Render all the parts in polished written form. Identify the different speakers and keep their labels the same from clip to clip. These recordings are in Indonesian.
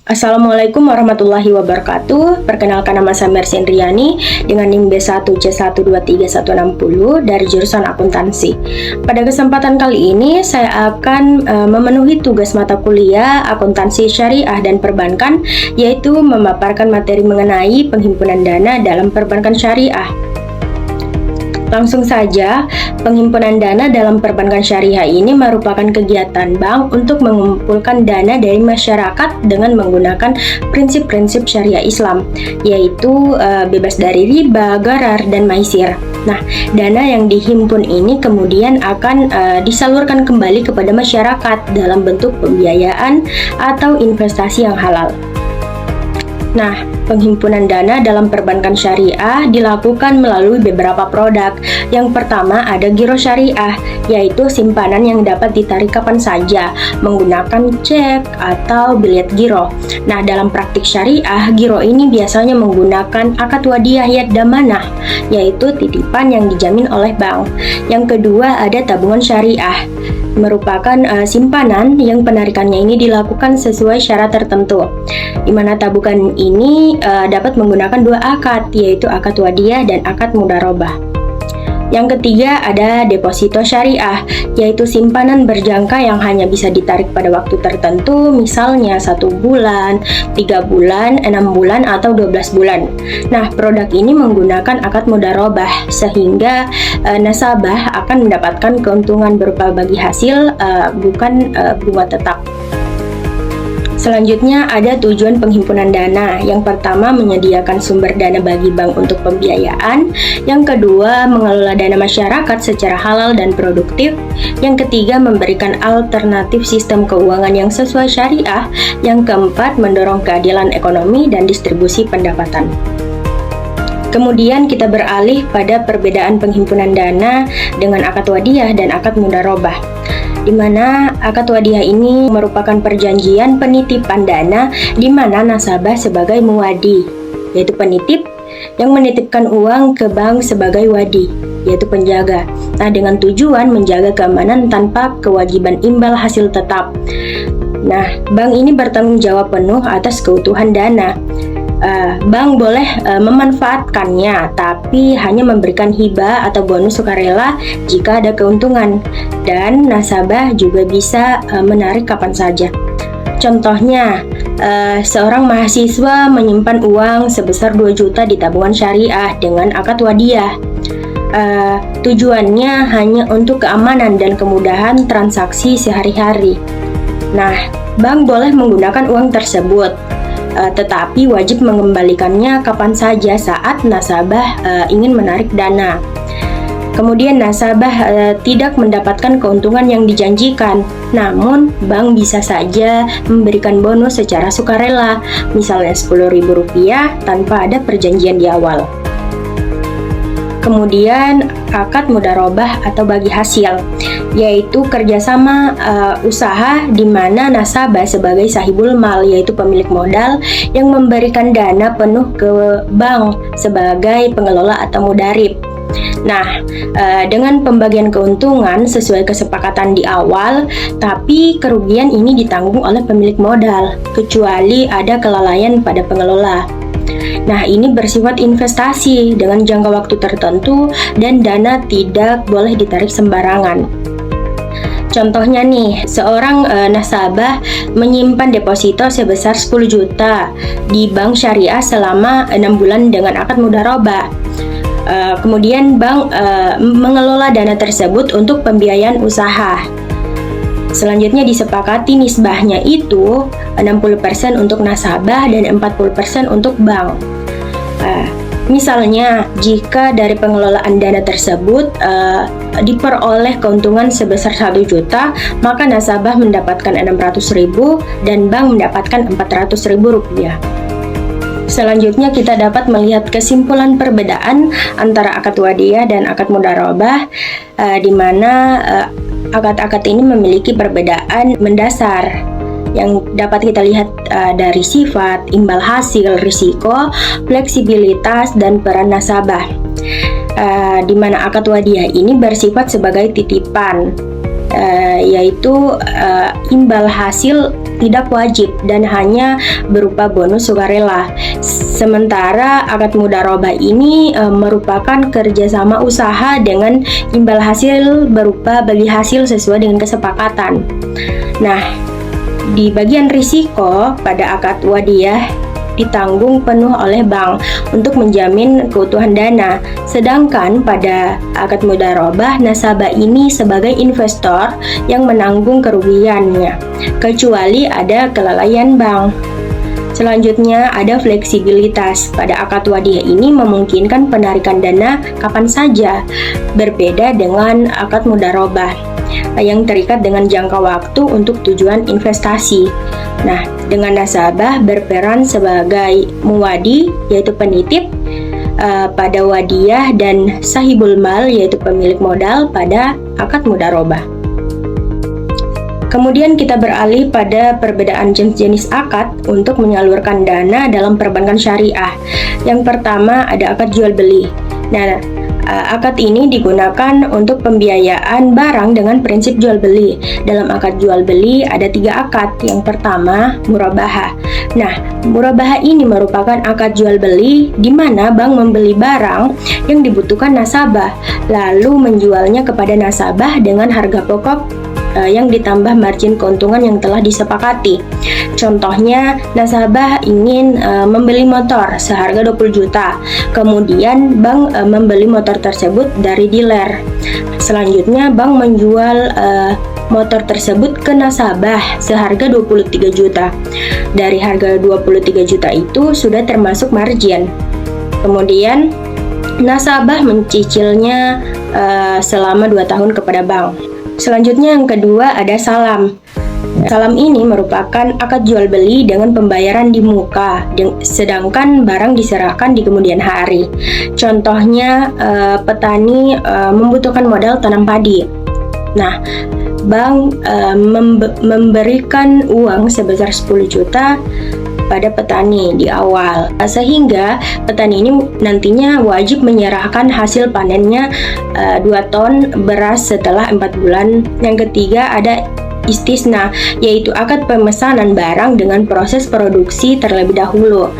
Speaker 1: Assalamualaikum warahmatullahi wabarakatuh. Perkenalkan, nama saya Mercy Indriani dengan NIM B1C123160 dari jurusan akuntansi. Pada kesempatan kali ini saya akan memenuhi tugas mata kuliah akuntansi syariah dan perbankan, yaitu memaparkan materi mengenai penghimpunan dana dalam perbankan syariah. Langsung saja, penghimpunan dana dalam perbankan syariah ini merupakan kegiatan bank untuk mengumpulkan dana dari masyarakat dengan menggunakan prinsip-prinsip syariah Islam, yaitu bebas dari riba, gharar, dan maisir. Nah, dana yang dihimpun ini kemudian akan disalurkan kembali kepada masyarakat dalam bentuk pembiayaan atau investasi yang halal. Nah, penghimpunan dana dalam perbankan syariah dilakukan melalui beberapa produk. Yang pertama ada giro syariah, yaitu simpanan yang dapat ditarik kapan saja menggunakan cek atau bilet giro. Nah, dalam praktik syariah, giro ini biasanya menggunakan akad wadiyah yad damanah, yaitu titipan yang dijamin oleh bank. Yang kedua ada tabungan syariah, merupakan simpanan yang penarikannya ini dilakukan sesuai syarat tertentu, di mana tabungan ini dapat menggunakan dua akad, yaitu akad wadiyah dan akad mudharabah. Yang ketiga ada deposito syariah, yaitu simpanan berjangka yang hanya bisa ditarik pada waktu tertentu, misalnya 1 bulan, 3 bulan, 6 bulan, atau 12 bulan. Nah, produk ini menggunakan akad mudharabah, sehingga nasabah akan mendapatkan keuntungan berupa bagi hasil, bukan bunga tetap. Selanjutnya ada tujuan penghimpunan dana. Yang pertama, menyediakan sumber dana bagi bank untuk pembiayaan. Yang kedua, mengelola dana masyarakat secara halal dan produktif. Yang ketiga, memberikan alternatif sistem keuangan yang sesuai syariah. Yang keempat, mendorong keadilan ekonomi dan distribusi pendapatan. Kemudian kita beralih pada perbedaan penghimpunan dana dengan akad wadiyah dan akad mudharabah, di mana akad wadiyah ini merupakan perjanjian penitipan dana di mana nasabah sebagai muwadi, yaitu penitip, yang menitipkan uang ke bank sebagai wadi, yaitu penjaga. Nah, dengan tujuan menjaga keamanan tanpa kewajiban imbal hasil tetap. Nah, bank ini bertanggung jawab penuh atas keutuhan dana. Bank boleh memanfaatkannya, tapi hanya memberikan hibah atau bonus sukarela jika ada keuntungan, dan nasabah juga bisa menarik kapan saja. Contohnya, seorang mahasiswa menyimpan uang sebesar 2 juta di tabungan syariah dengan akad wadiyah. Tujuannya hanya untuk keamanan dan kemudahan transaksi sehari-hari. Nah, bank boleh menggunakan uang tersebut, tetapi wajib mengembalikannya kapan saja saat nasabah ingin menarik dana. Kemudian nasabah tidak mendapatkan keuntungan yang dijanjikan, namun bank bisa saja memberikan bonus secara sukarela, misalnya Rp10.000 tanpa ada perjanjian di awal. Kemudian akad mudharabah atau bagi hasil, yaitu kerjasama usaha di mana nasabah sebagai sahibul mal, yaitu pemilik modal, yang memberikan dana penuh ke bank sebagai pengelola atau mudharib. Nah, dengan pembagian keuntungan sesuai kesepakatan di awal, tapi kerugian ini ditanggung oleh pemilik modal, kecuali ada kelalaian pada pengelola. Nah, ini bersifat investasi dengan jangka waktu tertentu dan dana tidak boleh ditarik sembarangan. Contohnya nih, seorang nasabah menyimpan deposito sebesar 10 juta di bank syariah selama 6 bulan dengan akad mudharabah. Kemudian bank mengelola dana tersebut untuk pembiayaan usaha. Selanjutnya disepakati nisbahnya itu 60% untuk nasabah dan 40% untuk bank. Misalnya, jika dari pengelolaan dana tersebut diperoleh keuntungan sebesar 1 juta, maka nasabah mendapatkan 600.000 dan bank mendapatkan Rp400.000. Selanjutnya kita dapat melihat kesimpulan perbedaan antara akad wadiyah dan akad mudharabah, di mana akad-akad ini memiliki perbedaan mendasar yang dapat kita lihat dari sifat, imbal hasil, risiko, fleksibilitas, dan peran nasabah. Di mana akad wadiyah ini bersifat sebagai titipan, yaitu imbal hasil tidak wajib dan hanya berupa bonus sukarela. Sementara akad mudharabah ini merupakan kerjasama usaha dengan imbal hasil berupa bagi hasil sesuai dengan kesepakatan. Nah, di bagian risiko pada akad wadiyah ditanggung penuh oleh bank untuk menjamin keutuhan dana. Sedangkan pada akad mudharabah, nasabah ini sebagai investor yang menanggung kerugiannya, kecuali ada kelalaian bank. Selanjutnya ada fleksibilitas. Pada akad wadiyah ini memungkinkan penarikan dana kapan saja, berbeda dengan akad mudharabah yang terikat dengan jangka waktu untuk tujuan investasi. Nah, dengan nasabah berperan sebagai muwadi, yaitu penitip pada wadiyah, dan sahibul mal, yaitu pemilik modal pada akad mudharabah. Kemudian kita beralih pada perbedaan jenis akad untuk menyalurkan dana dalam perbankan syariah. Yang pertama ada akad jual beli. Nah, akad ini digunakan untuk pembiayaan barang dengan prinsip jual beli. Dalam akad jual beli ada 3 akad. Yang pertama, murabahah. Nah, murabahah ini merupakan akad jual beli di mana bank membeli barang yang dibutuhkan nasabah, lalu menjualnya kepada nasabah dengan harga pokok yang ditambah margin keuntungan yang telah disepakati. Contohnya, nasabah ingin membeli motor seharga 20 juta. Kemudian bank membeli motor tersebut dari dealer. Selanjutnya bank menjual motor tersebut ke nasabah seharga 23 juta. Dari harga 23 juta itu sudah termasuk margin. Kemudian nasabah mencicilnya selama 2 tahun kepada bank. Selanjutnya yang kedua ada salam. Salam ini merupakan akad jual beli dengan pembayaran di muka, sedangkan barang diserahkan di kemudian hari. Contohnya petani membutuhkan modal tanam padi. Nah, bank memberikan uang sebesar 10 juta pada petani di awal, sehingga petani ini nantinya wajib menyerahkan hasil panennya 2 ton beras setelah 4 bulan. Yang ketiga ada istisna, yaitu akad pemesanan barang dengan proses produksi terlebih dahulu.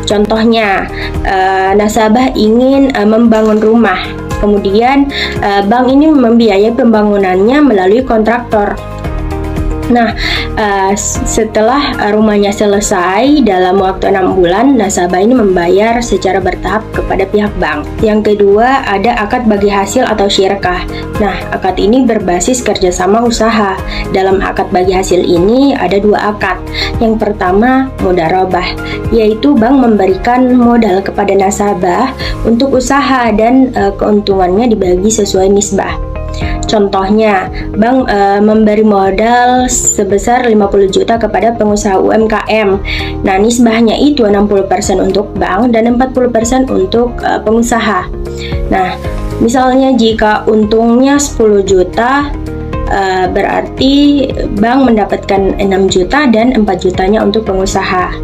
Speaker 1: Contohnya, nasabah ingin membangun rumah, kemudian bank ini membiayai pembangunannya melalui kontraktor. Nah, setelah rumahnya selesai dalam waktu 6 bulan, nasabah ini membayar secara bertahap kepada pihak bank. Yang kedua ada akad bagi hasil atau syirkah. Nah, akad ini berbasis kerjasama usaha. Dalam akad bagi hasil ini ada 2 akad. Yang pertama mudharabah, yaitu bank memberikan modal kepada nasabah untuk usaha dan keuntungannya dibagi sesuai nisbah. Contohnya, bank memberi modal sebesar 50 juta kepada pengusaha UMKM. Nah, nisbahnya itu 60% untuk bank dan 40% untuk pengusaha. Nah, misalnya jika untungnya 10 juta, berarti bank mendapatkan 6 juta dan 4 jutanya untuk pengusaha.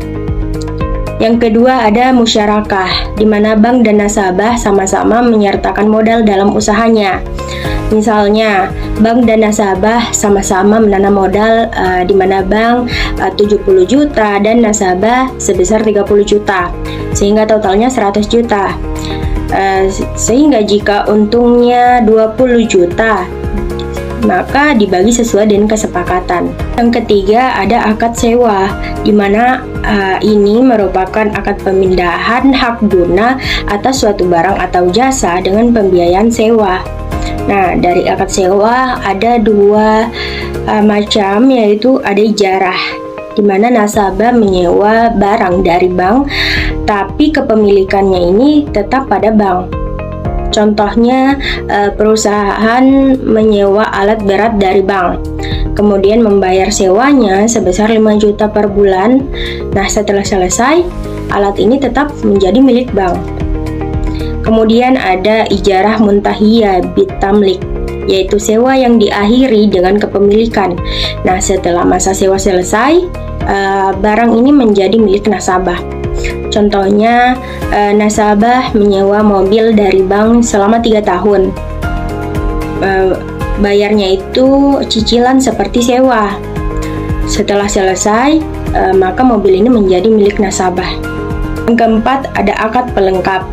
Speaker 1: Yang kedua ada musyarakah, di mana bank dan nasabah sama-sama menyertakan modal dalam usahanya. Misalnya, bank dan nasabah sama-sama menanam modal di mana bank 70 juta dan nasabah sebesar 30 juta, sehingga totalnya 100 juta. Sehingga jika untungnya 20 juta, maka dibagi sesuai dengan kesepakatan. Yang ketiga ada akad sewa, di mana ini merupakan akad pemindahan hak guna atas suatu barang atau jasa dengan pembiayaan sewa. Nah, dari akad sewa ada 2 macam, yaitu ada ijarah, di mana nasabah menyewa barang dari bank, tapi kepemilikannya ini tetap pada bank. Contohnya, perusahaan menyewa alat berat dari bank, kemudian membayar sewanya sebesar 5 juta per bulan. Nah, setelah selesai, alat ini tetap menjadi milik bank. Kemudian ada ijarah muntahiyah bitamlik, yaitu sewa yang diakhiri dengan kepemilikan. Nah, setelah masa sewa selesai, barang ini menjadi milik nasabah. Contohnya, nasabah menyewa mobil dari bank selama 3 tahun. Bayarnya itu cicilan seperti sewa. Setelah selesai, maka mobil ini menjadi milik nasabah. Yang keempat, ada akad pelengkap.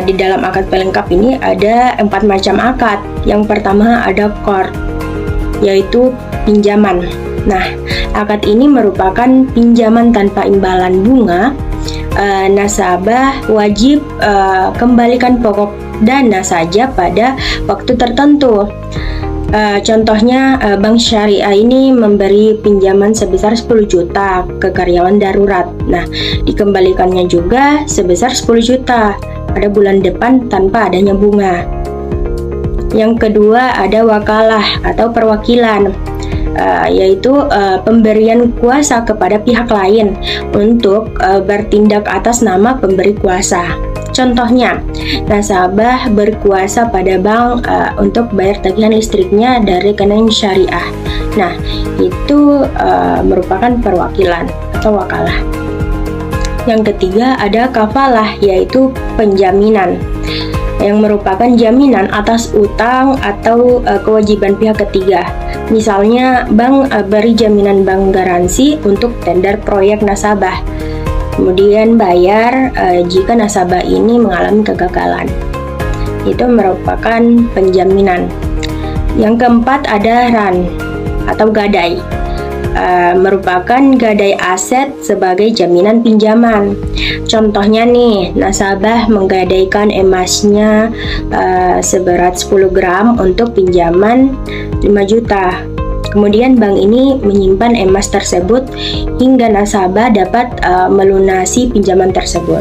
Speaker 1: Di dalam akad pelengkap ini ada 4 macam akad. Yang pertama ada qard, yaitu pinjaman. Nah, akad ini merupakan pinjaman tanpa imbalan bunga. Nasabah wajib kembalikan pokok dana saja pada waktu tertentu. Contohnya, bank syariah ini memberi pinjaman sebesar 10 juta ke karyawan darurat. Nah, dikembalikannya juga sebesar 10 juta pada bulan depan tanpa adanya bunga. Yang kedua ada wakalah atau perwakilan, yaitu pemberian kuasa kepada pihak lain untuk bertindak atas nama pemberi kuasa. Contohnya, nasabah berkuasa pada bank untuk bayar tagihan listriknya dari rekening syariah. Nah, itu merupakan perwakilan atau wakalah. Yang ketiga ada kafalah, yaitu penjaminan, yang merupakan jaminan atas utang atau kewajiban pihak ketiga. Misalnya, bank beri jaminan bank garansi untuk tender proyek nasabah, kemudian bayar jika nasabah ini mengalami kegagalan. Itu merupakan penjaminan. Yang keempat ada ran atau gadai, merupakan gadai aset sebagai jaminan pinjaman. Contohnya nih, nasabah menggadaikan emasnya seberat 10 gram untuk pinjaman 5 juta. Kemudian bank ini menyimpan emas tersebut hingga nasabah dapat melunasi pinjaman tersebut.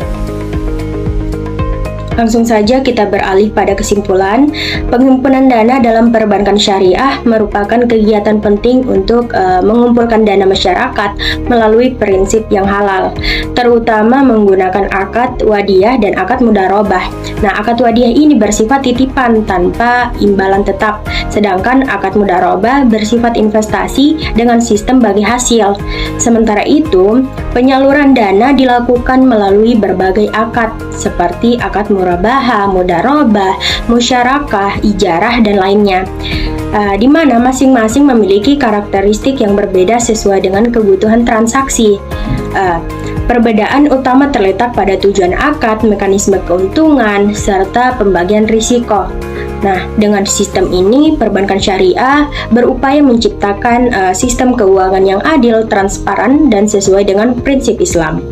Speaker 1: Langsung saja kita beralih pada kesimpulan. Penghimpunan dana dalam perbankan syariah merupakan kegiatan penting untuk mengumpulkan dana masyarakat melalui prinsip yang halal, terutama menggunakan akad wadiyah dan akad mudharabah. Nah, akad wadiyah ini bersifat titipan tanpa imbalan tetap, sedangkan akad mudharabah bersifat investasi dengan sistem bagi hasil. Sementara itu, penyaluran dana dilakukan melalui berbagai akad seperti akad murabaha, mudharabah, musyarakah, ijarah, dan lainnya, di mana masing-masing memiliki karakteristik yang berbeda sesuai dengan kebutuhan transaksi. Perbedaan utama terletak pada tujuan akad, mekanisme keuntungan, serta pembagian risiko. Nah, dengan sistem ini, perbankan syariah berupaya menciptakan sistem keuangan yang adil, transparan, dan sesuai dengan prinsip Islam.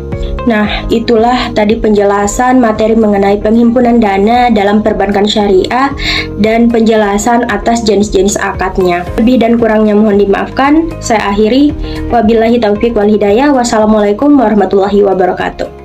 Speaker 1: Nah, itulah tadi penjelasan materi mengenai penghimpunan dana dalam perbankan syariah dan penjelasan atas jenis-jenis akadnya. Lebih dan kurangnya mohon dimaafkan. Saya akhiri. Wabillahi taufiq wal hidayah. Wassalamualaikum warahmatullahi wabarakatuh.